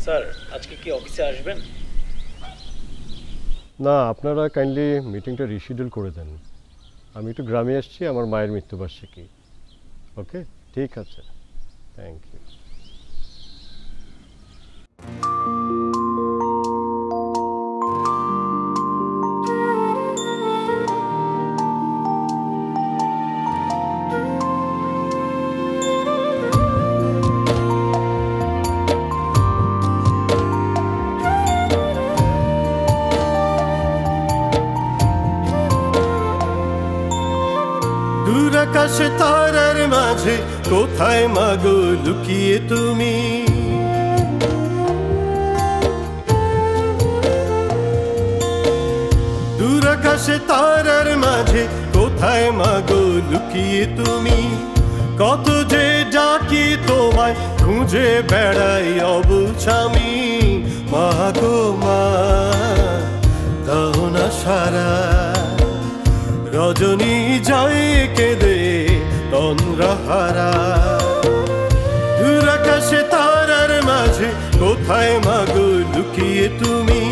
Sir আজকে কি অফিসে আসবেন? না, আপনারা কাইন্ডলি মিটিংটা রিশিডিউল করে দেন। আমি একটু গ্রামে আসছি, আমার মায়ের মৃত্যুবার্ষিকী। ওকে, ঠিক আছে, থ্যাংক ইউ। আকাশে তারার মাঝে কোথায় মাগো লুকিয়ে তুমি? দূর আকাশে তারার মাঝে কোথায় মাগো লুকিয়ে তুমি? কত যে ডাকি তোমায় খুঁজে বেড়াই অবুঝ আমি। মাগো মা, দাও না সারা, রজনী যায় কেঁদে তন্দ্রাহারা। দূর আকাশে তারার মাঝে কোথায় মাগো লুকিয়ে তুমি?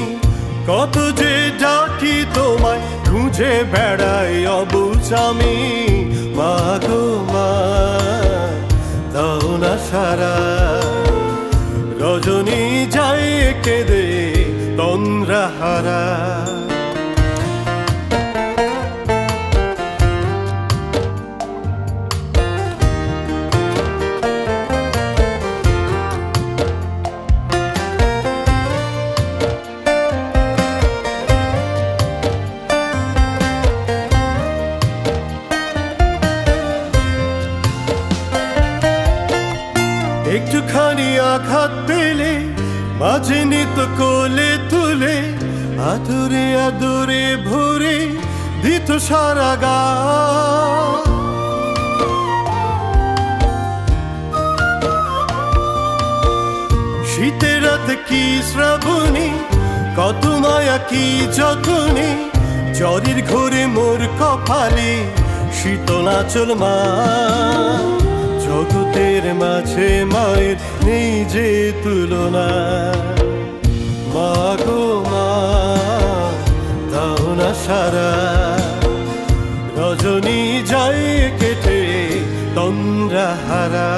কত যে ডাকি তোমায় খুঁজে বেড়াই অবুঝ আমি। মাগো মা, দাও না সারা, রজনী যায় কেঁদে তন্দ্রাহারা। একটুখানি আঘাত পেলে মাঝে নিত কোলে তুলে, আদরে আদরে ভরে দিত সারা গা। শীতের রাতে কি শ্রাবণী, কত মায়া কি যতনে, জ্বরের ঘোরে মোর কপালে শীতল আঁচল মা। জগতের মাঝে মায়ের নেই যে তুলনা। মাগো মা, দাও না সারা, রজনী যায় কেটে তন্দ্রাহারা।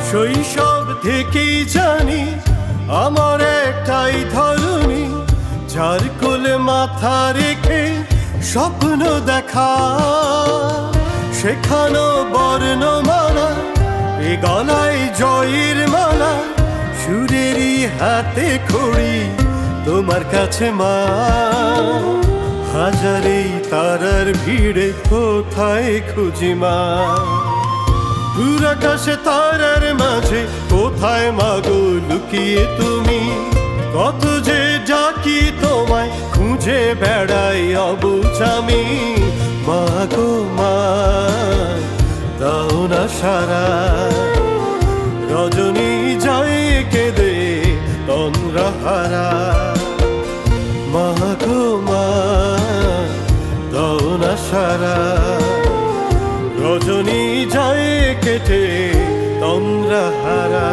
শৈশব থেকেই জানি আমার একটাই ধরনী, যার কোলে মাথা রেখে স্বপ্ন দেখা। শেখানো বর্ণমালা, এ গলায় জয়ের মালা, সুরেরই হাতে খড়ি তোমার কাছে মা। হাজারেই তারার ভিড়ে কোথায় খুঁজি মা? দূর আকাশে তারার মাঝে কোথায় মাগো লুকিয়ে তুমি? কত যে ডাকি তোমায় খুঁজে বেড়াই অবুঝ আমি। মাগো মা, দাও না সারা, রজনী যায় কেঁদে তন্দ্রাহারা। মাগো মা, দাও না সারা, রজনী যায় কেটে তন্দ্রাহারা।